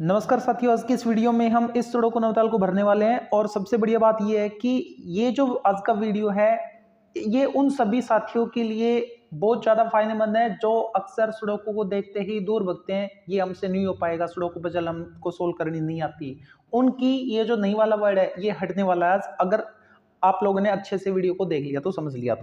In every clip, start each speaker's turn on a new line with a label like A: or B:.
A: नमस्कार साथियों, आज की इस वीडियो में हम इस सुडोकू नवताल को भरने वाले हैं। और सबसे बढ़िया बात यह है कि ये जो आज का वीडियो है ये उन सभी साथियों के लिए बहुत ज़्यादा फायदेमंद है जो अक्सर सुडोकू को देखते ही दूर भगते हैं। ये हमसे नहीं हो पाएगा, सुडोकू पजल हमको सोल्व करनी नहीं आती। उनकी ये जो नहीं वाला वर्ड है ये हटने वाला है आज, अगर आप लोगों ने अच्छे से वीडियो को देख लिया तो, समझ लिया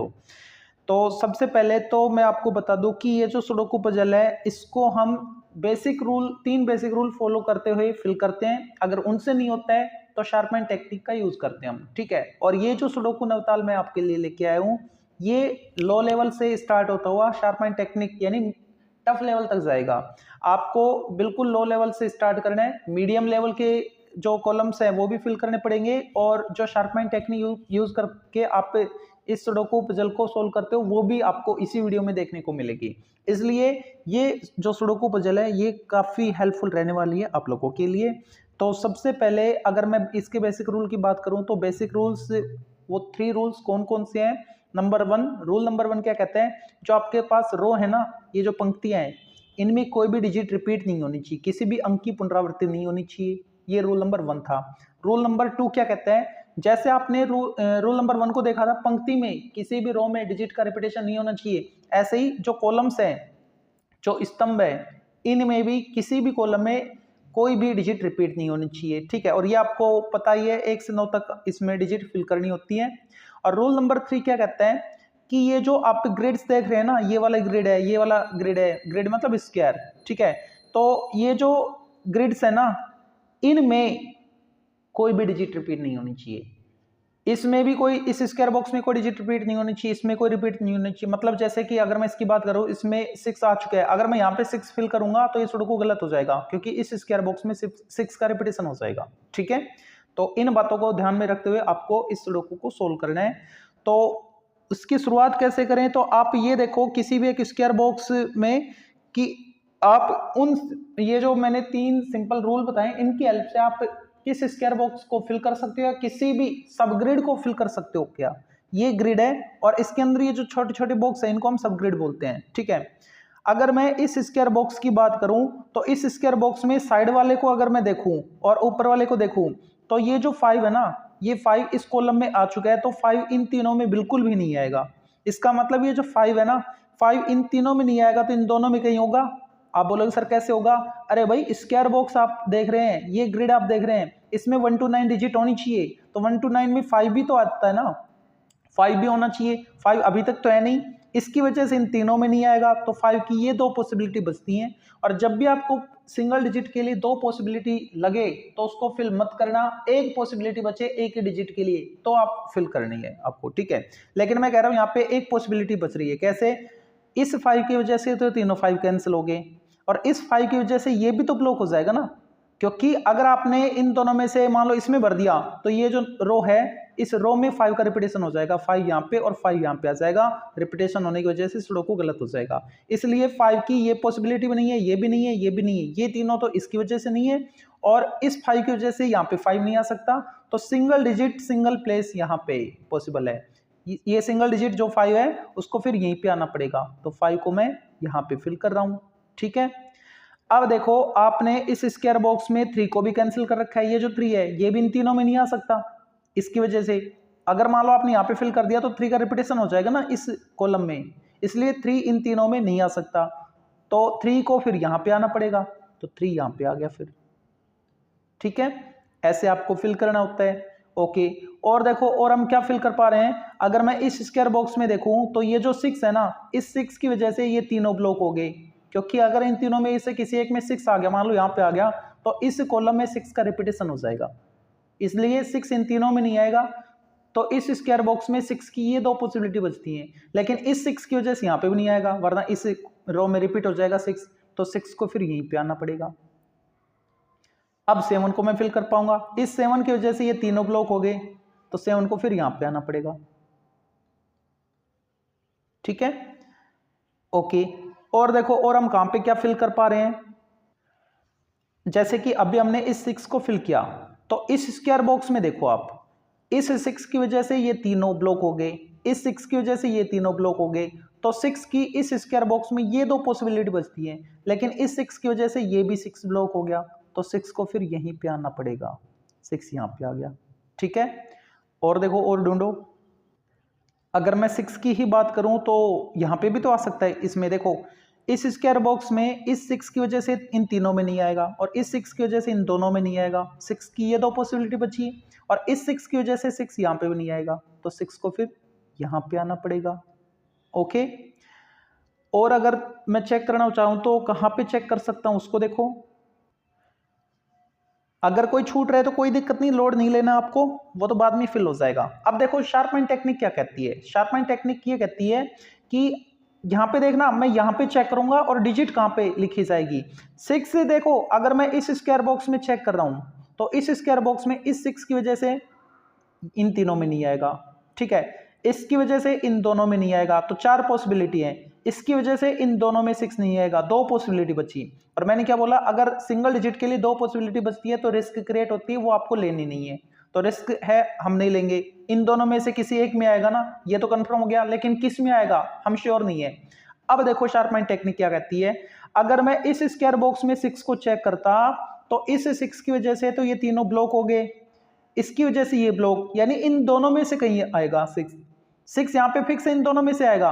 A: तो सबसे पहले तो मैं आपको बता दूं कि ये जो सुडोकू पजल है इसको हम तीन बेसिक रूल फॉलो करते हुए फिल करते हैं। अगर उनसे नहीं होता है तो शार्पमैन टेक्निक का यूज करते हैं हम, ठीक है। और ये जो सुडोकू नवताल मैं आपके लिए लेके आया हूँ ये लो लेवल से स्टार्ट होता हुआ शार्पमैन टेक्निक यानी टफ लेवल तक जाएगा। आपको बिल्कुल लो लेवल से स्टार्ट करना है, मीडियम लेवल के जो कॉलम्स हैं वो भी फिल करने पड़ेंगे, और जो शार्पमैन टेक्निक यूज करके आप इस सुडोकू पजल को सोल्व करते हो वो भी आपको इसी वीडियो में देखने को मिलेगी। इसलिए ये जो सुडोकू पजल है ये काफ़ी हेल्पफुल रहने वाली है आप लोगों के लिए। तो सबसे पहले अगर मैं इसके बेसिक रूल की बात करूं तो बेसिक रूल्स वो 3 रूल्स कौन कौन से हैं। रूल नंबर 1 क्या कहते हैं, जो आपके पास रो है ना, ये जो पंक्तियां हैं इनमें कोई भी डिजिट रिपीट नहीं होनी चाहिए, किसी भी अंक की पुनरावृत्ति नहीं होनी चाहिए। ये रूल नंबर 1 था। रूल नंबर 2 क्या कहता है, जैसे आपने रूल नंबर 1 को देखा था, पंक्ति में किसी भी रो में डिजिट का रिपीटेशन नहीं होना चाहिए। ऐसे ही जो कॉलम्स हैं, जो स्तंभ है, इनमें भी किसी भी कॉलम में कोई भी डिजिट रिपीट नहीं होनी चाहिए, ठीक है। और ये आपको पता ही है 1 से 9 तक इसमें डिजिट फिल करनी होती है। और रूल नंबर 3 क्या कहता है कि ये जो आप ग्रिड्स देख रहे हैं ना, ये वाला ग्रिड है, ये वाला ग्रिड है, ग्रिड मतलब स्क्वायर, ठीक है। तो ये जो ग्रिड्स है ना इनमें कोई भी डिजिट रिपीट नहीं होनी चाहिए। इसमें भी कोई, इस स्क्वायर बॉक्स में कोई डिजिट रिपीट नहीं होनी चाहिए, इसमें कोई रिपीट नहीं होनी चाहिए। मतलब जैसे कि अगर मैं इसकी बात करूं, इसमें 6 आ चुका है, अगर मैं यहाँ पे 6 फिल करूंगा तो ये सुडोकू गलत हो जाएगा क्योंकि इस स्क्वायर बॉक्स में सिर्फ 6 का रिपीटेशन हो जाएगा, ठीक है। तो इन बातों को ध्यान में रखते हुए आपको इस सुडोकू को सोल्व करना है। तो उसकी शुरुआत कैसे करें, तो आप ये देखो किसी भी एक स्क्वायर बॉक्स में कि आप ये जो मैंने 3 सिंपल रूल बताए इनकी हेल्प से आप किस स्क्वायर बॉक्स को फिल कर सकते हो या किसी भी सब ग्रिड को फिल कर सकते हो। क्या ये ग्रिड है और इसके अंदर ये जो छोटे छोटे बॉक्स है इनको हम सब ग्रिड बोलते हैं, ठीक है। अगर मैं इस स्क्वायर बॉक्स की बात करूं तो इस स्क्वायर बॉक्स में साइड वाले को अगर मैं देखूं और ऊपर वाले को देखूं तो ये जो 5 है ना, ये 5 इस कॉलम में आ चुका है, तो 5 इन तीनों में बिल्कुल भी नहीं आएगा। इसका मतलब ये जो 5 है ना, 5 इन तीनों में नहीं आएगा तो इन दोनों में कहीं होगा। आप बोलोगे सर कैसे होगा, अरे भाई स्क्वायर बॉक्स आप देख रहे हैं, ये ग्रिड आप देख रहे हैं, इसमें 1 to 9 डिजिट होनी चाहिए, तो 1 to 9 में 5 भी तो आता है ना, 5 भी होना चाहिए। 5 अभी तक तो है नहीं, इसकी वजह से इन तीनों में नहीं आएगा, तो 5 की ये 2 पॉसिबिलिटी बचती हैं। और जब भी आपको सिंगल डिजिट के लिए 2 पॉसिबिलिटी लगे तो उसको फिल मत करना, एक पॉसिबिलिटी बचे एक ही डिजिट के लिए तो आप फिल करनी है आपको, ठीक है। लेकिन मैं कह रहा हूं यहाँ पे एक पॉसिबिलिटी बच रही है, कैसे, इस 5 की वजह से तो तीनों 5 कैंसिल हो गए और इस 5 की वजह से ये भी तो ब्लॉक हो जाएगा ना, क्योंकि अगर आपने इन दोनों में से मान लो इसमें भर दिया तो ये जो रो है इस रो में 5 का रिपीटेशन हो जाएगा, 5 यहाँ पे और 5 यहाँ पे आ जाएगा, रिपीटेशन होने की वजह से सुडोकू गलत हो जाएगा। इसलिए 5 की ये पॉसिबिलिटी भी नहीं है, ये भी नहीं है, ये भी नहीं है, ये तीनों तो इसकी वजह से नहीं है और इस 5 की वजह से यहाँ पे 5 नहीं आ सकता, तो सिंगल डिजिट सिंगल प्लेस यहाँ पे पॉसिबल है। ये सिंगल डिजिट जो 5 है उसको फिर यहीं पे आना पड़ेगा, तो 5 को मैं यहाँ पे फिल कर रहा हूँ, ठीक है। अब देखो आपने इस स्क्वायर बॉक्स में 3 को भी कैंसिल कर रखा है, ये जो 3 है ये भी इन तीनों में नहीं आ सकता, इसकी वजह से अगर मान लो आपने यहाँ पे फिल कर दिया तो 3 का रिपीटेशन हो जाएगा ना इस कॉलम में, इसलिए 3 इन तीनों में नहीं आ सकता, तो 3 को फिर यहाँ पे आना पड़ेगा, तो 3 यहाँ पे आ गया फिर, ठीक है। ऐसे आपको फिल करना होता है, ओके। और देखो और हम क्या फिल कर पा रहे हैं, अगर मैं इस स्क्वायर बॉक्स में देखूं तो ये जो 6 है ना, इस 6 की वजह से ये तीनों ब्लॉक हो गए, क्योंकि अगर इन तीनों में से किसी एक में 6 आ गया, मान लो यहाँ पे आ गया, तो इस कॉलम में 6 का रिपीटेशन हो जाएगा, इसलिए 6 इन तीनों में नहीं आएगा। तो इस स्क्वायर बॉक्स में 6 की ये 2 पॉसिबिलिटी बचती हैं, लेकिन इस 6 की वजह से यहाँ पे भी नहीं आएगा, वरना इस रो में रिपीट हो जाएगा 6, तो 6 को फिर यहीं पे आना पड़ेगा। अब 7 को मैं फिल कर पाऊंगा, इस 7 की वजह से ये तीनों ब्लॉक हो गए, तो 7 को फिर यहां पे आना पड़ेगा, ठीक है, ओके। और देखो और हम कहां पे क्या फिल कर पा रहे हैं, जैसे कि अभी हमने इस 6 को फिल किया, तो इस स्क्वायर बॉक्स में देखो आप, इस 6 की वजह से ये तीनों ब्लॉक हो गए, इस 6 की वजह से ये तीनों ब्लॉक हो गए, तो 6 की इस स्क्वायर बॉक्स में ये 2 पॉसिबिलिटी बचती है, लेकिन इस 6 की वजह से ये भी 6 ब्लॉक हो गया, तो 6 को फिर यहीं पे आना पड़ेगा, 6 यहाँ पे आ गया। ठीक है, और देखो और ढूंढो। अगर मैं 6 की ही बात करूं तो यहाँ पे भी तो आ सकता है। इसमें देखो, इस स्क्वायर बॉक्स में इस 6 की वजह से इन तीनों में नहीं आएगा, और इस 6 की वजह से इन दोनों में नहीं आएगा। 6 की ये दो पॉसिबिलिटी बची, और इस 6 की वजह से 6 यहाँ पे भी नहीं आएगा, तो 6 को फिर यहाँ पे आना पड़ेगा। ओके, और अगर मैं चेक करना चाहूँ तो कहाँ पे चेक कर सकता हूँ उसको देखो। अगर कोई छूट रहे तो कोई दिक्कत नहीं, लोड नहीं लेना आपको, वो तो बाद में फिल हो जाएगा। अब देखो शार्पमैन टेक्निक क्या कहती है। शार्पमैन टेक्निक ये कहती है कि यहाँ पे देखना, मैं यहाँ पे चेक करूंगा और डिजिट कहाँ पे लिखी जाएगी। 6 से देखो, अगर मैं इस स्क्वायर बॉक्स में चेक कर रहा हूँ तो इस स्क्वायर बॉक्स में इस 6 की वजह से इन तीनों में नहीं आएगा। ठीक है, इसकी वजह से इन दोनों में नहीं आएगा, तो 4 पॉसिबिलिटी है। इसकी वजह से इन दोनों में 6 नहीं आएगा, 2 पॉसिबिलिटी बची। और मैंने क्या बोला, अगर सिंगल डिजिट के लिए 2 पॉसिबिलिटी बचती है तो रिस्क क्रिएट होती है, वो आपको लेनी नहीं है। तो रिस्क है, हम नहीं लेंगे। इन दोनों में से किसी एक में आएगा ना, ये तो कंफर्म हो गया, लेकिन किस में आएगा हम श्योर नहीं है। अब देखो शार्पमैन टेक्निक क्या कहती है। अगर मैं इस स्क्वायर बॉक्स में 6 को चेक करता तो इस 6 की वजह से तो ये तीनों ब्लॉक हो गए, इसकी वजह से ये ब्लॉक, यानी इन दोनों में से कहीं आएगा। 6 यहाँ पे फिक्स है, इन दोनों में से आएगा।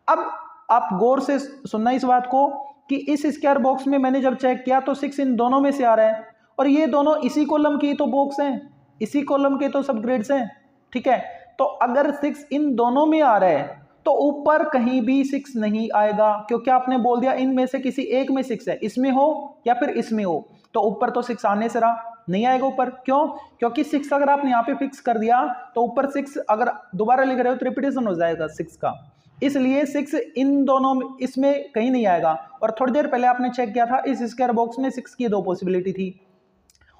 A: अब आप गौर से सुनना इस बात को कि इस स्क्वायर बॉक्स में मैंने जब चेक किया तो 6 इन दोनों में से आ रहा है, और ये दोनों इसी कॉलम की तो बॉक्स हैं, इसी कॉलम के तो सब ग्रेड्स हैं। ठीक है, तो अगर 6 इन दोनों में आ रहा है तो ऊपर कहीं भी 6 नहीं आएगा, क्योंकि आपने बोल दिया इनमें से किसी एक में 6 है, इसमें हो या फिर इसमें हो, तो ऊपर तो 6 आने से रहा, नहीं आएगा ऊपर। क्यों? क्योंकि 6 अगर आपने यहाँ पे फिक्स कर दिया तो ऊपर 6 अगर दोबारा लिख रहे हो तो रिपीटेशन हो जाएगा 6 का, इसलिए 6 इन दोनों में इसमें कहीं नहीं आएगा। और थोड़ी देर पहले आपने चेक किया था, इस स्क्वायर बॉक्स में 6 की 2 पॉसिबिलिटी थी,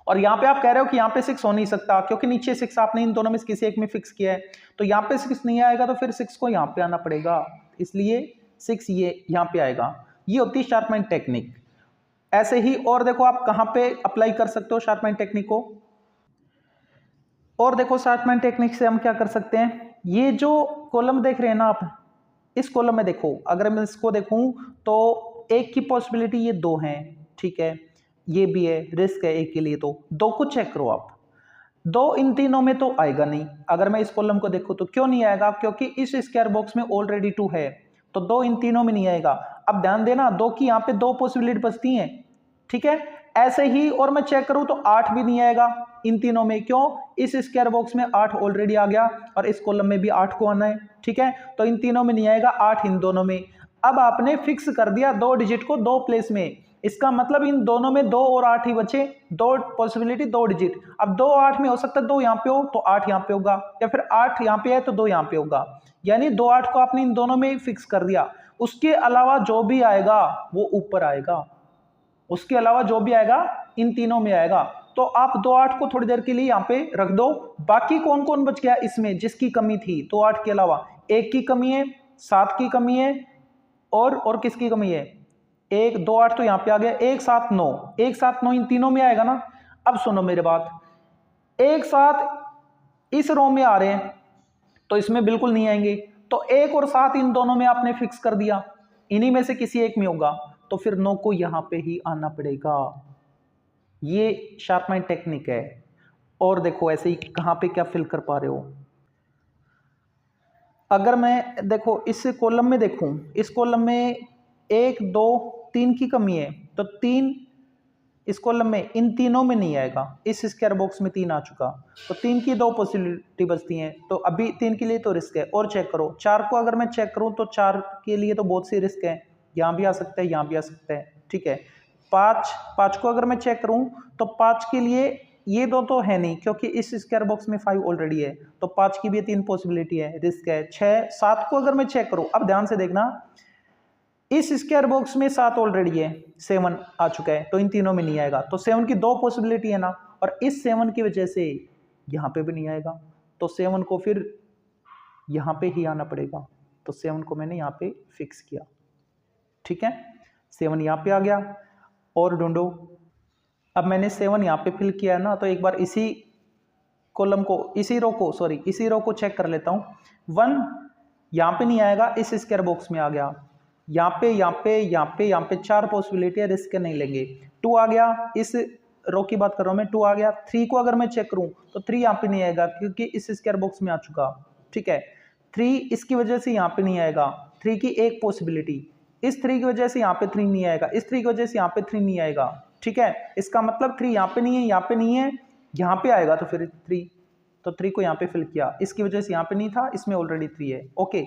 A: और यहाँ पे आप कह रहे हो कि यहाँ पे 6 हो नहीं सकता क्योंकि नीचे 6 आपने इन दोनों में किसी एक में फिक्स किया है, तो यहाँ पे 6 नहीं आएगा, तो फिर 6 को यहाँ पे आना पड़ेगा, इसलिए 6 ये यहाँ पे आएगा। ये होती है शार्पमैन टेक्निक। ऐसे ही और देखो आप कहाँ पे अप्लाई कर सकते हो शार्पमैन टेक्निक को। और देखो शार्पमैन टेक्निक से हम क्या कर सकते हैं, ये जो कॉलम देख रहे हैं ना आप, इस कॉलम में देखो, अगर मैं इसको देखूं तो एक की पॉसिबिलिटी ये 2 हैं। ठीक है, ये भी है, रिस्क है एक के लिए, तो 2 को चेक करो आप। 2 इन तीनों में तो आएगा नहीं। अगर मैं इस कॉलम को देखूं तो क्यों नहीं आएगा, क्योंकि इस स्क्वायर बॉक्स में ऑलरेडी 2 है, तो 2 इन तीनों में नहीं आएगा। अब ध्यान देना, 2 की यहाँ पे 2 पॉसिबिलिटी बचती हैं। ठीक है, ऐसे ही और मैं चेक करूं तो 8 भी नहीं आएगा इन तीनों में। क्यों? इस स्क्वायर बॉक्स में 8 ऑलरेडी आ गया और इस कॉलम में भी 8 को आना है। ठीक है, तो इन तीनों में नहीं आएगा, 8 इन दोनों में। अब आपने फिक्स कर दिया 2 डिजिट को 2 प्लेस में, इसका मतलब इन दोनों में 2 और 8 ही बचे, 2 पॉसिबिलिटी 2 डिजिट। अब 2 8 में हो सकता है 2 यहाँ पे हो तो 8 यहाँ पे होगा, या फिर 8 यहाँ पे है तो 2 यहाँ पे होगा, यानी 2 8 को आपने इन दोनों में फिक्स कर दिया। उसके अलावा जो भी आएगा वो ऊपर आएगा, उसके अलावा जो भी आएगा इन तीनों में आएगा। तो आप 2 8 को थोड़ी देर के लिए यहाँ पे रख दो। बाकी कौन कौन बच गया इसमें जिसकी कमी थी? 2 8 के अलावा 1 की कमी है, 7 की कमी है, और किसकी कमी है? 1 2 8 तो यहाँ पे आ गया, 1 7 9, 1 7 9 इन तीनों में आएगा ना। अब सुनो मेरे बात, 1 7 इस रो में आ रहे हैं तो इसमें बिल्कुल नहीं आएंगे, तो 1 और 7 इन दोनों में आपने फिक्स कर दिया, इन्हीं में से किसी एक में होगा, तो फिर 9 को यहां पे ही आना पड़ेगा। ये शार्पमैन टेक्निक है। और देखो ऐसे ही कहां पे क्या फिल कर पा रहे हो। अगर मैं देखो इस कॉलम में देखूं, इस कॉलम में 1 2 3 की कमी है, तो 3 इस कॉलम में इन तीनों में नहीं आएगा। इस स्क्वायर बॉक्स में 3 आ चुका, तो 3 की 2 पॉसिबिलिटी बचती हैं, तो अभी 3 के लिए तो रिस्क है। और चेक करो 4 को, अगर मैं चेक करूं तो 4 के लिए तो बहुत सी रिस्क है, यहाँ भी आ सकता है, यहाँ भी आ सकता है। ठीक है, 5 को अगर मैं चेक करूं तो 5 के लिए ये 2 तो है नहीं, क्योंकि इस स्क्वायर बॉक्स में 5 ऑलरेडी है, तो 5 की भी 3 पॉसिबिलिटी है, रिस्क है। 6 7 को अगर मैं चेक करूं, अब ध्यान से देखना, इस स्क्वायर बॉक्स में 7 ऑलरेडी है, 7 आ चुका है, तो इन तीनों में नहीं आएगा, तो 7 की 2 पॉसिबिलिटी है ना, और इस 7 की वजह से यहाँ पे भी नहीं आएगा, तो 7 को फिर यहाँ पे ही आना पड़ेगा, तो 7 को मैंने यहाँ पे फिक्स किया। ठीक है, 7 यहाँ पे आ गया। और ढूंढो, अब मैंने 7 यहाँ पे फिल किया है ना, तो एक बार इसी कॉलम को, इसी रो को चेक कर लेता हूँ। 1 यहाँ पे नहीं आएगा, इस स्क्वायर बॉक्स में आ गया, यहाँ पे 4 पॉसिबिलिटी है, रिस्क नहीं लेंगे। 2 आ गया, इस रो की बात कर रहा हूं मैं, 2 आ गया। 3 को अगर मैं चेक करूं तो 3 यहाँ पे नहीं आएगा क्योंकि इस स्क्वायर बॉक्स में आ चुका, ठीक है। 3 इसकी वजह से यहाँ पे नहीं आएगा, 3 की एक पॉसिबिलिटी, इस 3 की वजह से यहाँ पे 3 नहीं आएगा, इस 3 की वजह से यहाँ पे 3 नहीं आएगा, ठीक है। इसका मतलब 3 यहाँ पे नहीं है, यहाँ पे नहीं है, यहाँ पे आएगा तो फिर 3, तो 3 को यहाँ पे फिल किया, इसकी वजह से यहाँ पे नहीं था, इसमें ऑलरेडी 3 है, ओके।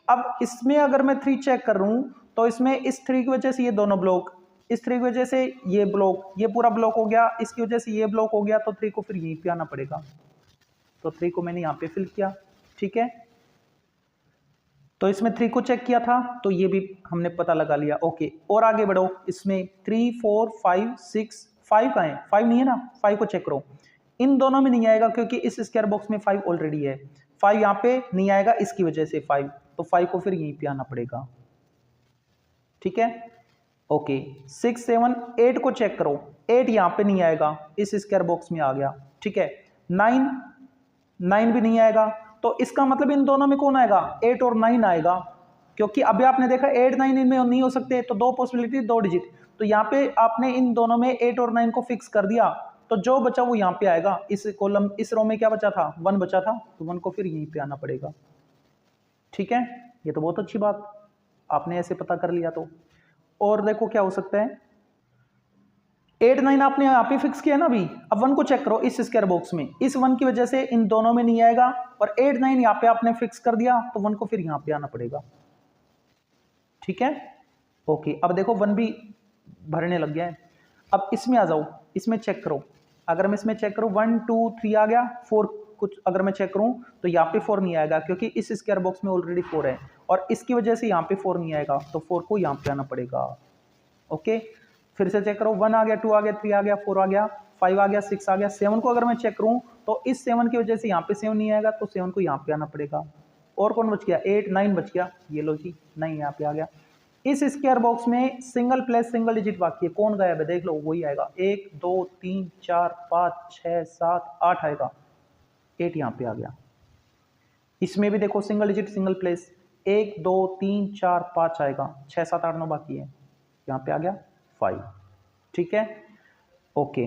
A: अब इसमें अगर मैं 3 चेक कर रहा हूं तो इसमें इस 3 की वजह से ये दोनों ब्लॉक, इस 3 की वजह से ये ब्लॉक, ये पूरा ब्लॉक हो गया, इसकी वजह से ये ब्लॉक हो गया, तो 3 को फिर यहीं पे आना पड़ेगा, तो 3 को मैंने यहाँ पे फिल किया, ठीक है। तो इसमें 3 को चेक किया था तो ये भी हमने पता लगा लिया, ओके। और आगे बढ़ो, इसमें 3 4 5 6 5 कहाँ है, 5 नहीं है ना, 5 को चेक करो। इन दोनों में नहीं आएगा क्योंकि इस स्क्वायर बॉक्स में 5 ऑलरेडी है, 5 यहाँ पे नहीं आएगा इसकी वजह से 5, तो 5 को फिर यहीं पे आना पड़ेगा, ठीक है, ओके। 6 7 8 को चेक करो, 8 यहाँ पे नहीं आएगा, इस स्क्वायर बॉक्स में आ गया, ठीक है। 9 भी नहीं आएगा, तो इसका मतलब इन दोनों में कौन आएगा, 8 और 9 आएगा, क्योंकि अभी आपने देखा 8 9 इनमें नहीं हो सकते, तो 2 पॉसिबिलिटी 2 डिजिट, तो यहाँ पे आपने इन दोनों में 8 और 9 को फिक्स कर दिया, तो जो बचा वो यहाँ पे आएगा। इस कॉलम, इस रो में क्या बचा था, 1 बचा था, तो 1 को फिर यहीं पे आना पड़ेगा, ठीक है। ये तो बहुत अच्छी बात, आपने ऐसे पता कर लिया। तो और देखो क्या हो सकता है, 8 9 आपने यहाँ पे फिक्स किया ना अभी, अब 1 को चेक करो इस स्क्वायर बॉक्स में, इस 1 की वजह से इन दोनों में नहीं आएगा, और 8 9 यहाँ पे आपने फिक्स कर दिया, तो 1 को फिर यहाँ पे आना पड़ेगा, ठीक है, ओके। अब देखो 1 भी भरने लग गया है। अब इसमें आ जाओ, इसमें चेक करो, अगर मैं इसमें चेक करूं 1 2 3 आ गया, 4 कुछ अगर मैं चेक करूं तो यहाँ पे 4 नहीं आएगा क्योंकि इस स्क्वायर बॉक्स में ऑलरेडी 4 है, और इसकी वजह से यहाँ पे 4 नहीं आएगा, तो 4 को यहाँ पे आना पड़ेगा, ओके। फिर से चेक करो, 1 आ गया, 2 आ गया, 3 आ गया, 4 आ गया, 5 आ गया, 6 आ गया, 7 को अगर मैं चेक करूं तो इस 7 की वजह से यहाँ पे 7 नहीं आएगा, तो 7 को यहाँ पे आना पड़ेगा। और कौन बच गया, 8 9 बच गया, ये लो जी 9 यहाँ पे आ गया। इस स्क्वायर बॉक्स में सिंगल प्लेस सिंगल डिजिट बाकी है, कौन गायब है देख लो, वही आएगा, 1 2 3 4 5 6 7 8 आएगा, 8 यहाँ पे आ गया। इसमें भी देखो सिंगल डिजिट सिंगल प्लेस, 1 2 3 4 5 आएगा, 6 7 8 9 बाकी है, यहाँ पे आ गया 5, ठीक है, ओके।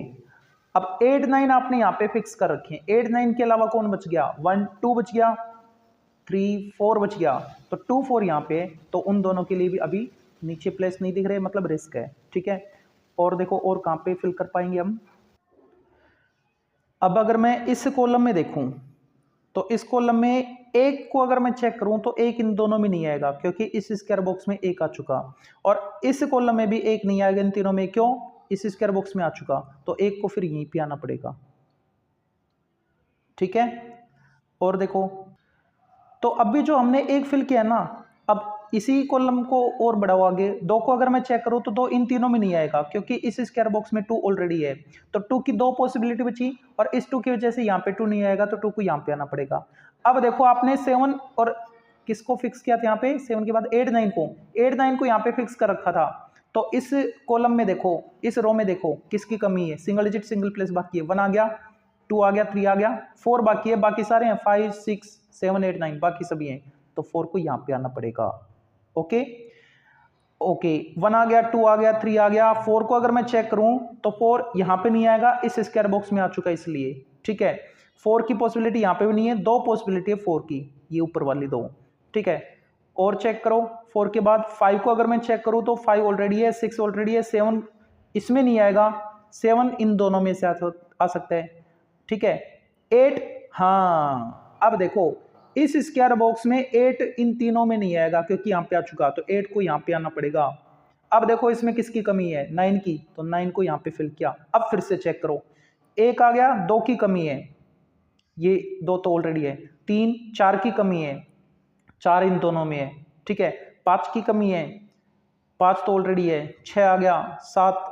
A: अब 8 9 आपने यहाँ पे फिक्स कर रखे हैं, 8 9 के अलावा कौन बच गया, 1 2 बच गया, 3 4 बच गया, तो 2 4 यहाँ पे, तो उन दोनों के लिए भी अभी नीचे प्लेस नहीं दिख रहे, मतलब रिस्क है, ठीक है। और देखो और कहाँ पे फिल कर पाएंगे हम। अब अगर मैं इस कॉलम में देखूं तो इस कॉलम में 1 को अगर मैं चेक करूं तो 1 इन दोनों में नहीं आएगा क्योंकि इस स्क्वायर बॉक्स में 1 आ चुका, और इस कॉलम में भी 1 नहीं आएगा इन तीनों में, क्यों, इस स्क्वायर बॉक्स में आ चुका, तो 1 को फिर यहीं पे आना पड़ेगा, ठीक है। और देखो, तो अभी जो हमने 1 फिल किया ना, अब इसी कॉलम को और बढ़ाओ आगे, 2 को अगर मैं चेक करूं तो 2 इन तीनों में नहीं आएगा क्योंकि इस स्क्वायर बॉक्स में 2 ऑलरेडी है, तो 2 की 2 पॉसिबिलिटी बची, और इस 2 की वजह से यहाँ पे 2 नहीं आएगा, तो 2 को यहाँ पे आना पड़ेगा। अब देखो आपने 7 और किसको फिक्स किया था यहाँ पे, 7 के बाद 8 9 को यहाँ पे फिक्स कर रखा था, तो इस कॉलम में देखो, इस रो में देखो किसकी कमी है, सिंगल डिजिट सिंगल प्लेस बाकी है, 1 आ गया, 2 आ गया, 3 आ गया, 4 बाकी है, बाकी सारे हैं 5 6 7 8 9 बाकी सभी हैं, तो 4 को यहाँ पे आना पड़ेगा, ओके ओके। 1 आ गया, 2 आ गया, 3 आ गया, 4 को अगर मैं चेक करूं तो 4 यहाँ पे नहीं आएगा, इस स्क्वायर बॉक्स में आ चुका इसलिए, ठीक है। 4 की पॉसिबिलिटी यहाँ पे भी नहीं है, 2 पॉसिबिलिटी है 4 की, ये ऊपर वाली 2, ठीक है। और चेक करो 4 के बाद 5 को अगर मैं चेक करूं तो 5 ऑलरेडी है, 6 ऑलरेडी है, 7 इसमें नहीं आएगा, 7 इन दोनों में से आ सकता है, ठीक है। 8, हाँ अब देखो इस स्क्वायर बॉक्स में 8 इन तीनों में नहीं आएगा क्योंकि यहाँ पे आ चुका, तो 8 को यहाँ पे आना पड़ेगा। अब देखो इसमें किसकी कमी है, 9 की, तो 9 को यहाँ पे फिल किया। अब फिर से चेक करो, 1 आ गया, 2 की कमी है, ये 2 तो ऑलरेडी है, 3 4 की कमी है, 4 इन दोनों में है, ठीक है। 5 की कमी है, 5 तो ऑलरेडी है, 6 आ गया, 7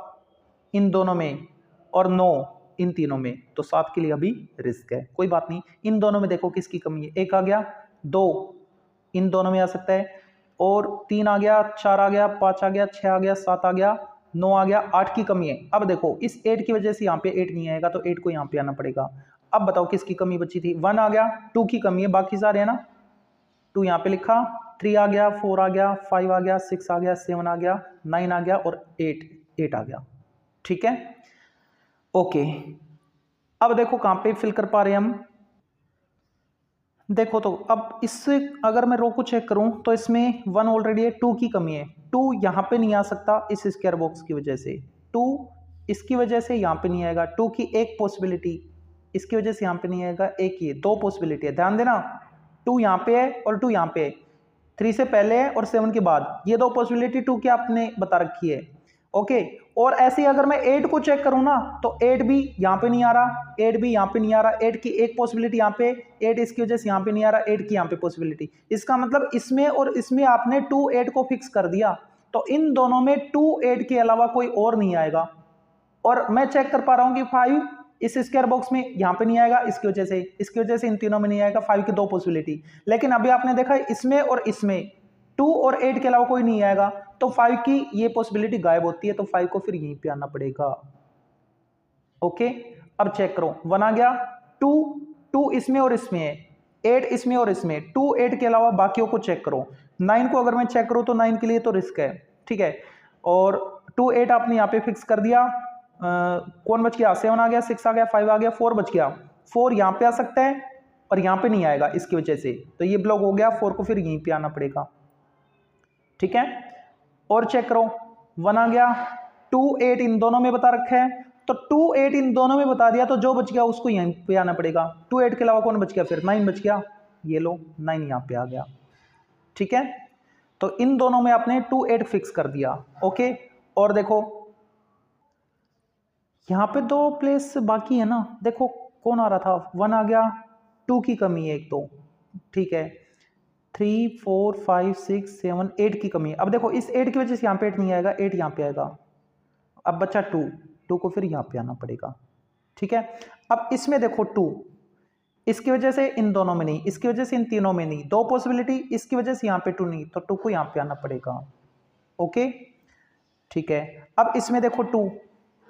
A: इन दोनों में, और 9 इन तीनों में, तो 7 के लिए अभी रिस्क है, कोई बात नहीं। इन दोनों में देखो किसकी कमी है, 1 आ गया, 2 इन दोनों में आ सकता है, और 3 आ गया, 4 आ गया, 5 आ गया, 6 आ गया, 7 आ गया, 9 आ गया, 8 की कमी है। अब देखो इस 8 की वजह से यहाँ पे 8 नहीं आएगा, तो 8 को यहाँ पे आना पड़ेगा। अब बताओ किसकी कमी बची थी, 1 आ गया, 2 की कमी है, बाकी सारे है ना, 2 यहाँ पे लिखा, 3 आ गया, 4 आ गया, 5 आ गया, 6 आ गया, 7 आ गया, 9 आ गया, और 8 आ गया, ठीक है। ओके, अब देखो कहाँ पे फिल कर पा रहे हैं हम। देखो तो अब इससे अगर मैं रो को चेक करूं तो इसमें 1 ऑलरेडी है, 2 की कमी है। 2 यहाँ पे नहीं आ सकता इस स्क्वायर बॉक्स की वजह से, 2 इसकी वजह से यहाँ पे नहीं आएगा, 2 की एक पॉसिबिलिटी इसकी वजह से यहाँ पे नहीं आएगा, एक ही है, 2 पॉसिबिलिटी है, ध्यान देना। 2 यहाँ पे है और 2 यहाँ पे है, 3 से पहले है और 7 के बाद, ये 2 पॉसिबिलिटी 2 की आपने बता रखी है। ओके, और ऐसे ही अगर मैं 8 को चेक करूं ना तो 8 भी यहाँ पे नहीं आ रहा, 8 भी यहाँ पे नहीं आ रहा, 8 की एक पॉसिबिलिटी यहाँ पे, 8 इसकी वजह से यहाँ पे नहीं आ रहा, 8 की यहाँ पे पॉसिबिलिटी। इसका मतलब इसमें और इसमें आपने 2 8 को फिक्स कर दिया, तो इन दोनों में 2 8 के अलावा कोई और नहीं आएगा। और मैं चेक कर पा रहा हूँ कि 5 इस स्क्वायर बॉक्स में यहाँ पे नहीं आएगा, इसकी वजह से इन तीनों में नहीं आएगा, 5 की 2 पॉसिबिलिटी। लेकिन अभी आपने देखा इसमें और इसमें 2 और 8 के अलावा कोई नहीं आएगा, तो 5 की ये पॉसिबिलिटी गायब होती है, तो 5 को फिर यहीं पे आना पड़ेगा। ओके, अब चेक करो, 1 आ गया, 2 इसमें और इसमें है, 8 इसमें और इसमें, 2 8 के अलावा बाकियों को चेक करो। 9 को अगर मैं चेक करूं तो 9 के लिए तो रिस्क है, ठीक है, और 2 8 आपने यहाँ पे फिक्स कर दिया। कौन बच गया, 7 आ गया, 6 आ गया, 5 आ गया, 4 बच गया, 4 यहाँ पे आ सकता है और यहाँ पे नहीं आएगा इसकी वजह से, तो ये ब्लॉक हो गया, 4 को फिर यहीं पे आना पड़ेगा, ठीक है। और चेक करो, 1 आ गया, 2 8 इन दोनों में बता रखा है, तो 2 8 इन दोनों में बता दिया, तो जो बच गया उसको यहीं पे आना पड़ेगा। 2 8 के अलावा कौन बच गया, फिर 9 बच गया, ये लो 9 यहाँ पे आ गया, ठीक है। तो इन दोनों में आपने 2 8 फिक्स कर दिया। ओके, और देखो यहाँ पे 2 प्लेस बाकी है ना, देखो कौन आ रहा था, 1 आ गया, 2 की कमी है एक तो, ठीक है, 3 4 5 6 7 8 की कमी है। अब देखो इस 8 की वजह से यहाँ पे 8 नहीं आएगा, 8 यहाँ पे आएगा, अब बचा 2 को फिर यहाँ पे आना पड़ेगा, ठीक है। अब इसमें देखो 2 इसकी वजह से इन दोनों में नहीं, इसकी वजह से इन तीनों में नहीं, 2 पॉसिबिलिटी, इसकी वजह से यहाँ पे 2 नहीं, तो 2 को यहाँ पे आना पड़ेगा। ओके, ठीक है। अब इसमें देखो 2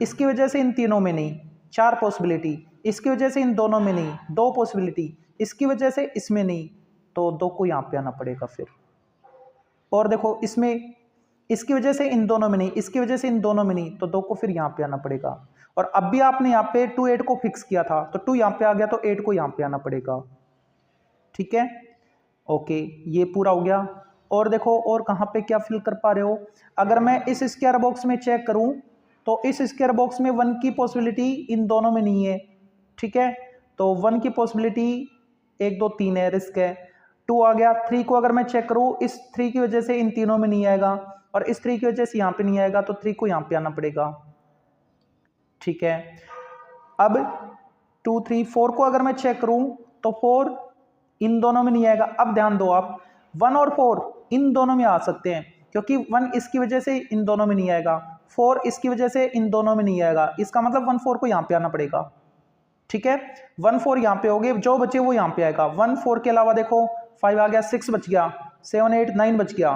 A: इसकी वजह से इन तीनों में नहीं, 4 पॉसिबिलिटी, इसकी वजह से इन दोनों में नहीं, 2 पॉसिबिलिटी, इसकी वजह से इसमें नहीं, तो 2 को यहाँ पे आना पड़ेगा फिर। और देखो इसमें इसकी वजह से इन दोनों में नहीं, इसकी वजह से इन दोनों में नहीं, तो 2 को फिर यहाँ पे आना पड़ेगा। और अब भी आपने यहाँ पे 2 8 को फिक्स किया था, तो 2 यहाँ पे आ गया, तो 8 को यहाँ पे आना पड़ेगा, ठीक है। ओके, ये पूरा हो गया। और देखो और कहाँ पे क्या फिल कर पा रहे हो, अगर मैं इस स्क्वायर बॉक्स में चेक करूं तो इस स्क्वायर बॉक्स में 1 की पॉसिबिलिटी इन दोनों में नहीं है, ठीक है, तो 1 की पॉसिबिलिटी 1 2 3 है, रिस्क है। 2 आ गया, 3 को अगर मैं चेक करूं, इस 3 की वजह से इन तीनों में नहीं आएगा, और इस 3 की वजह से यहाँ पे नहीं आएगा, तो 3 को यहाँ पे आना पड़ेगा, ठीक है। अब 2 3 4 को अगर मैं चेक करूं तो 4 इन दोनों में नहीं आएगा। अब ध्यान दो आप, 1 और 4 इन दोनों में आ सकते हैं, क्योंकि 1 इसकी वजह से इन दोनों में नहीं आएगा, 4 इसकी वजह से इन दोनों में नहीं आएगा, इसका मतलब 1 4 को यहाँ पे आना पड़ेगा, ठीक है। 1 4 यहाँ पे हो गए, जो बचे वो यहाँ पे आएगा। 1 4 के अलावा देखो 5 आ गया, 6 बच गया, 7 8 9 बच गया,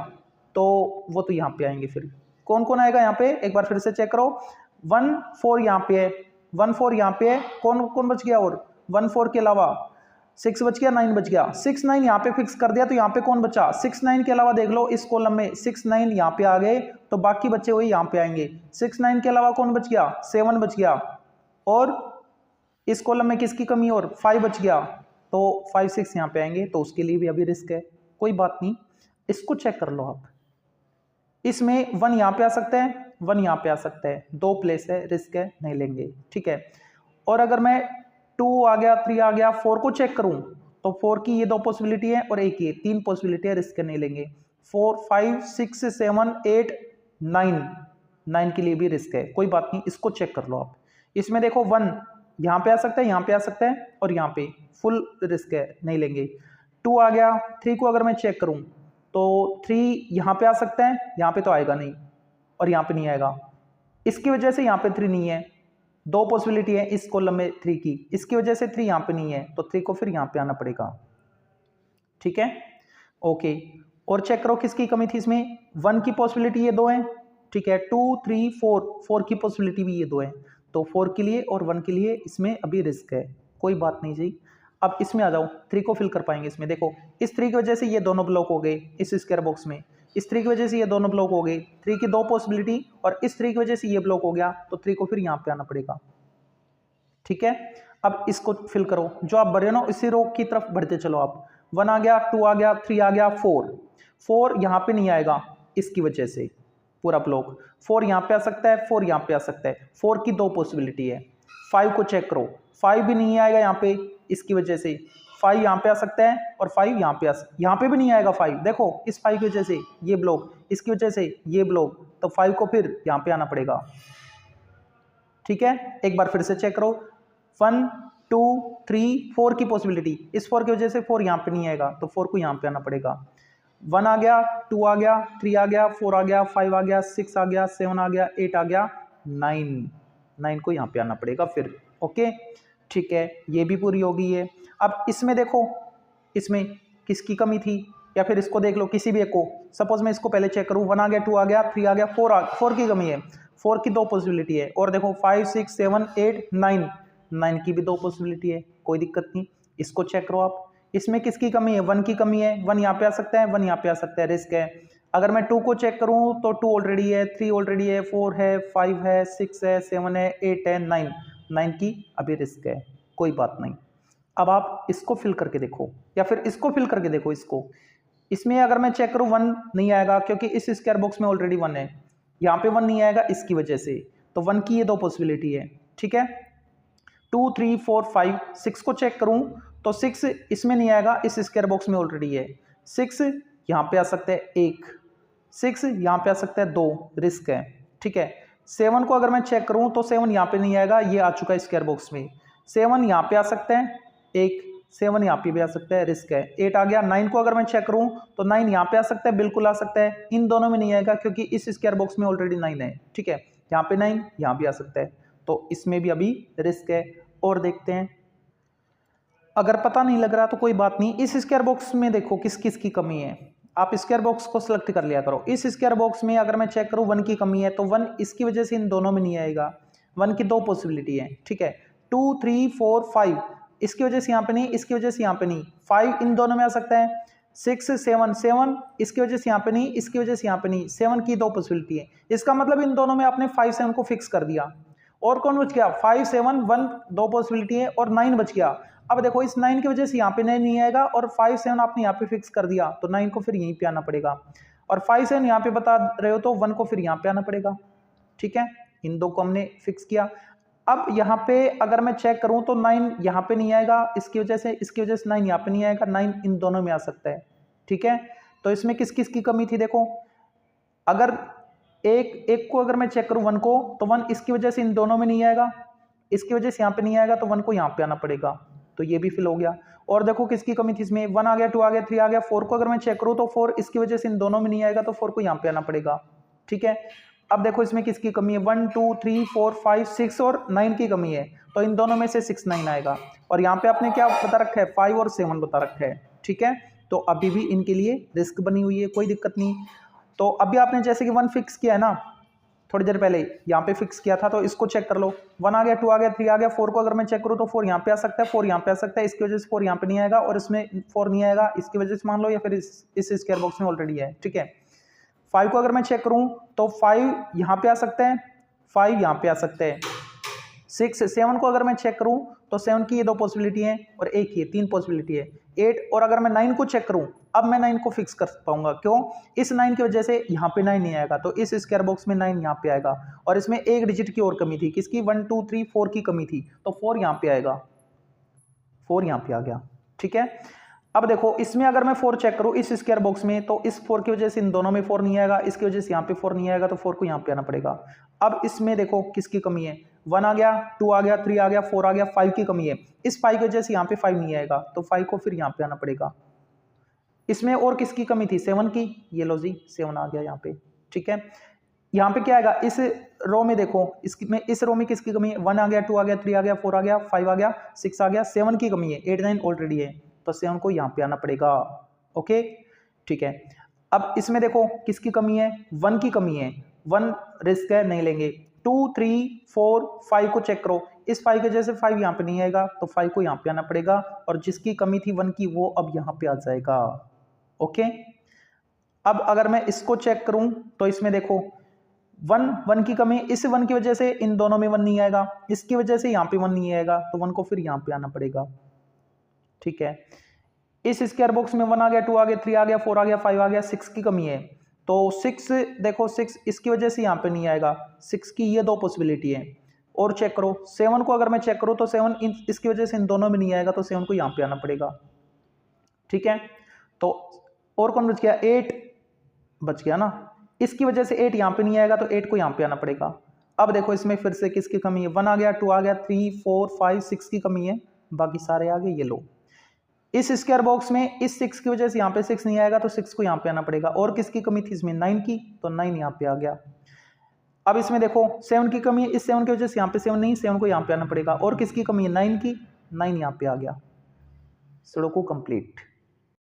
A: तो वो तो यहाँ पे आएंगे। फिर कौन कौन आएगा यहाँ पे, एक बार फिर से चेक करो, 1 4 यहाँ पे है, 1 4 यहाँ पे है, कौन कौन बच गया, और 1 4 के अलावा 6 बच गया, 9 बच गया, 6 9 यहाँ पे फिक्स कर दिया, तो यहाँ पे कौन बचा, 6 9 के अलावा देख लो इस कॉलम में 6 9 यहाँ पे आ गए, तो बाकी बचे हुए यहाँ पे आएंगे। 6 9 के अलावा कौन बच गया, 7 बच गया, और इस कॉलम में किसकी कमी, और 5 बच गया, तो 5 6 यहाँ पे आएंगे, तो उसके लिए भी अभी रिस्क है, कोई बात नहीं, इसको चेक कर लो आप। इसमें 1 यहाँ पे आ सकता है, 1 यहाँ पे आ सकता है, 2 प्लेस है, रिस्क है, नहीं लेंगे, ठीक है। और अगर मैं 2 आ गया, 3 आ गया, 4 को चेक करूं तो 4 की ये 2 पॉसिबिलिटी है और एक ये 3 पॉसिबिलिटी है, रिस्क नहीं लेंगे। 4 5 6 7 8 9 के लिए भी रिस्क है, कोई बात नहीं, इसको चेक कर लो आप। इसमें देखो 1 यहाँ पे आ सकता है, यहाँ पे आ सकता है, और यहाँ पे फुल रिस्क है, नहीं लेंगे। 2 आ गया, 3 को अगर मैं चेक करूं तो 3 यहाँ पे आ सकता है, यहाँ पे तो आएगा नहीं, और यहाँ पे नहीं आएगा, इसकी वजह से यहाँ पे 3 नहीं है, 2 पॉसिबिलिटी है इस कॉलम में 3 की, इसकी वजह से 3 यहाँ पे नहीं है, तो 3 को फिर यहाँ पे आना पड़ेगा, ठीक है। ओके, और चेक करो किसकी कमी थी इसमें, 1 की पॉसिबिलिटी ये 2 है, ठीक है, 2 3 4 की पॉसिबिलिटी भी ये 2 है, तो 4 के लिए और 1 के लिए इसमें अभी रिस्क है, कोई बात नहीं जी। अब इसमें आ जाओ, 3 को फिल कर पाएंगे इसमें, देखो इस 3 की वजह से ये दोनों ब्लॉक हो गए इस स्क्वायर बॉक्स में, इस 3 की वजह से ये दोनों ब्लॉक हो गए, 3 की 2 पॉसिबिलिटी, और इस 3 की वजह से ये ब्लॉक हो गया, तो 3 को फिर यहाँ पे आना पड़ेगा, ठीक है। अब इसको फिल करो, जो आप भर रहे हो ना इसी रो की तरफ बढ़ते चलो आप। 1 आ गया, 2 आ गया, 3 आ गया, 4 यहाँ पे नहीं आएगा इसकी वजह से पूरा ब्लॉक। 4 यहाँ पे आ सकता है, 4 यहाँ पे आ सकता है, 4 की 2 पॉसिबिलिटी है। 5 को चेक करो, 5 भी नहीं आएगा यहाँ पे इसकी वजह से, 5 यहाँ पे आ सकता है और 5 यहाँ पे भी नहीं आएगा 5, देखो इस 5 की वजह से ये ब्लॉक, इसकी वजह से ये ब्लॉक, तो 5 को फिर यहाँ पे आना पड़ेगा। ठीक है, एक बार फिर से चेक करो, 1 2 3 4 की पॉसिबिलिटी, इस 4 की वजह से 4 यहाँ पे नहीं आएगा तो 4 को यहाँ पे आना पड़ेगा। 1 आ गया, 2 आ गया, 3 आ गया, 4 आ गया, 5 आ गया, 6 आ गया, 7 आ गया, 8 आ गया, 9 को यहाँ पे आना पड़ेगा फिर। ओके ठीक है, ये भी पूरी होगी ये। अब इसमें देखो, इसमें किसकी कमी थी, या फिर इसको देख लो किसी भी एक को, सपोज मैं इसको पहले चेक करूँ, 1 आ गया, 2 आ गया, 3 आ गया, 4 की कमी है, 4 की 2 पॉसिबिलिटी है। और देखो 5 6 7 8 9 की भी 2 पॉसिबिलिटी है, कोई दिक्कत नहीं, इसको चेक करो आप। इसमें किसकी कमी है, 1 की कमी है, 1 यहाँ पे आ सकता है, 1 यहाँ पे आ सकता है, रिस्क है। अगर मैं 2 को चेक करूँ तो 2 ऑलरेडी है, 3 ऑलरेडी है, 4 है, 5 है, 6 है, 7 है, 8 है, 9 की अभी रिस्क है, कोई बात नहीं। अब आप इसको फिल करके देखो, या फिर इसको फिल करके देखो, इसमें अगर मैं चेक करूँ 1 नहीं आएगा क्योंकि इस स्क्वायर बॉक्स में ऑलरेडी 1 है, यहाँ पे 1 नहीं आएगा इसकी वजह से, तो 1 की ये 2 पॉसिबिलिटी है। ठीक है, 2 3 4 5 6 को चेक करूं तो 6 इसमें नहीं आएगा, इस स्क्वायर बॉक्स में ऑलरेडी है। 6 यहाँ पे आ सकता है 1, 6 यहाँ पे आ सकता है 2, रिस्क है। ठीक है, 7 को अगर मैं चेक करूं तो 7 यहाँ पे नहीं आएगा, ये आ चुका है स्क्वायर बॉक्स में। 7 यहाँ पे आ सकता है 1, 7 यहाँ पे भी आ सकता है, रिस्क है। 8 आ गया। 9 को अगर मैं चेक करूं तो 9 यहाँ पे आ सकता है, बिल्कुल आ सकता है, इन दोनों में नहीं आएगा क्योंकि इस स्क्वायर बॉक्स में ऑलरेडी 9 है। ठीक है, यहाँ पे 9 यहाँ भी आ सकता है, तो इसमें भी अभी रिस्क है। और देखते हैं, अगर पता नहीं लग रहा तो कोई बात नहीं, इस स्क्वायर बॉक्स में देखो किस किस की कमी है, आप स्क्वायर बॉक्स को सिलेक्ट कर लिया करो। इस स्क्वायर बॉक्स में अगर मैं चेक करूं 1 की कमी है तो 1 इसकी वजह से इन दोनों में नहीं आएगा, 1 की 2 पॉसिबिलिटी है। ठीक है, 2 3 4 5 इसकी वजह से यहाँ पे नहीं, इसकी वजह से यहाँ पे नहीं, 5 इन दोनों में आ सकता है, 6 7 इसकी वजह से यहाँ पे नहीं, इसकी वजह से यहाँ पे नहीं, 7 की 2 पॉसिबिलिटी है। इसका मतलब इन दोनों में आपने 5 7 को फिक्स कर दिया, और कौन बच गया, 5 7 1 2 पॉसिबिलिटी है, और 9 बच गया। अब देखो इस 9 की वजह से यहाँ पे नहीं आएगा, और 5 7 आपने यहाँ पे फिक्स कर दिया तो 9 को फिर यहीं पे आना पड़ेगा, और 5 7 यहाँ पे बता रहे हो तो 1 को फिर यहाँ पे आना पड़ेगा। ठीक है, इन दो को हमने फिक्स किया। अब यहाँ पे अगर मैं चेक करूं तो 9 यहाँ पे नहीं आएगा इसकी वजह से, इसकी वजह से 9 यहाँ पे नहीं आएगा, 9 इन दोनों में आ सकता है। ठीक है, तो इसमें किस किस की कमी थी देखो, अगर एक को अगर मैं चेक करूं 1 को तो 1 इसकी वजह से इन दोनों में नहीं आएगा, इसकी वजह से यहाँ पे नहीं आएगा तो 1 को यहाँ पे आना पड़ेगा, तो ये भी फिल हो गया। और देखो किसकी कमी थी इसमें, 1 आ गया, 2 आ गया, 3 आ गया, 4 को अगर मैं चेक करूं तो 4 इसकी वजह से इन दोनों में नहीं आएगा तो 4 को यहाँ पे आना पड़ेगा। ठीक है, अब देखो इसमें किसकी कमी है, 1 2 3 4 5 6 और 9 की कमी है, तो इन दोनों में से 6 9 आएगा, और यहाँ पे आपने क्या बता रखा है, 5 और 7 बता रखा है। ठीक है, तो अभी भी इनके लिए रिस्क बनी हुई है, कोई दिक्कत नहीं। तो अभी आपने जैसे कि 1 फिक्स किया है ना, थोड़ी देर पहले यहाँ पे फिक्स किया था, तो इसको चेक कर लो, 1 आ गया, 2 आ गया, 3 आ गया, 4 को अगर मैं चेक करूँ तो 4 यहाँ पे आ सकता है, 4 यहाँ पे आ सकता है, इसकी वजह से 4 यहाँ पे नहीं आएगा, और इसमें 4 नहीं आएगा इसकी वजह से मान लो, या फिर इस स्क्वायर बॉक्स में ऑलरेडी है। ठीक है, 5 को अगर मैं चेक करूं तो 5 यहाँ पे आ सकता है, 5 यहाँ पे आ सकता है। 6 7 को अगर मैं चेक करूं तो 7 की ये 2 पॉसिबिलिटी है, और 1 की 3 पॉसिबिलिटी है। 8 और अगर मैं 9 को चेक करूं, अब मैं 9 को फिक्स कर पाऊंगा, क्यों, इस 9 की वजह से यहाँ पे 9 नहीं आएगा, तो इस स्क्वायर बॉक्स में 9 यहाँ पे आएगा, और इसमें एक डिजिट की और कमी थी, किसकी, 1 2 3 4 की कमी थी, तो 4 यहाँ पे आएगा, 4 यहाँ पे आ गया। ठीक है, अब देखो इसमें अगर मैं 4 चेक करूं इस स्क्वायर बॉक्स में, तो इस 4 की वजह से इन दोनों में 4 नहीं आएगा, इसकी वजह से यहाँ पे 4 नहीं आएगा, तो 4 को यहाँ पे आना पड़ेगा। अब इसमें देखो किसकी कमी है, 1 आ गया, 2 आ गया, 3 आ गया, 4 आ गया, 5 की कमी है, इस 5 की वजह से यहाँ पे 5 नहीं आएगा, तो 5 को फिर यहाँ पे आना पड़ेगा। इसमें और किसकी कमी थी, 7 की, ये लो जी 7 आ गया यहाँ पे। ठीक है, यहाँ पे क्या आएगा, इस रो में देखो, इस रो में किसकी कमी है, 1 आ गया, 2 आ गया, 3 आ गया, 4 आ गया, 5 आ गया, 6 आ गया, 7 की कमी है, 8 9 ऑलरेडी है, तो 7 को यहाँ पे आना पड़ेगा। ओके ठीक है, अब इसमें देखो किसकी कमी है, 1 की कमी है, 1 रिस्क है, नहीं लेंगे। 2 3 4 5 को चेक करो, इस 5 की वजह से 5 यहाँ पे नहीं आएगा, तो 5 को यहाँ पे आना पड़ेगा, और जिसकी कमी थी 1 की वो अब यहाँ पे आ जाएगा। ओके, अब अगर मैं इसको चेक करूं तो इसमें देखो वन की कमी, इस 1 की वजह से इन दोनों में 1 नहीं आएगा, इसकी वजह से यहाँ पे 1 नहीं आएगा, तो 1 को फिर यहाँ पे आना पड़ेगा। ठीक है, इस स्क्वायर बॉक्स में 1 आ गया, 2 आ गया, 3 आ गया, 4 आ गया, 5 आ गया, 6 की कमी है, तो 6 देखो 6 इसकी वजह से यहाँ पे नहीं आएगा, 6 की ये 2 पॉसिबिलिटी है। और चेक करो 7 को, अगर मैं चेक करूँ तो 7 इसकी वजह से इन दोनों में नहीं आएगा, तो 7 को यहाँ पे आना पड़ेगा। ठीक है, तो और कौन बच गया, 8 बच गया ना, इसकी वजह से 8 यहाँ पे नहीं आएगा, तो 8 को यहाँ पे आना पड़ेगा। अब देखो इसमें फिर से किसकी कमी है, 1 आ गया, 2 आ गया, 3 4 5 6 की कमी है, बाकी सारे आ गए। ये लो, इस स्क्वायर बॉक्स में इस 6 की वजह से यहाँ पे 6 नहीं आएगा, तो 6 को यहाँ पे आना पड़ेगा। और किसकी कमी थी इसमें, 9 की, तो 9 यहाँ पे आ गया। अब इसमें देखो 7 की कमी है, इस 7 की वजह से यहाँ पे 7 नहीं, 7 को यहाँ पे आना पड़ेगा। और किसकी कमी है, 9 की, 9 यहाँ पे आ गया। सड़कों कंप्लीट।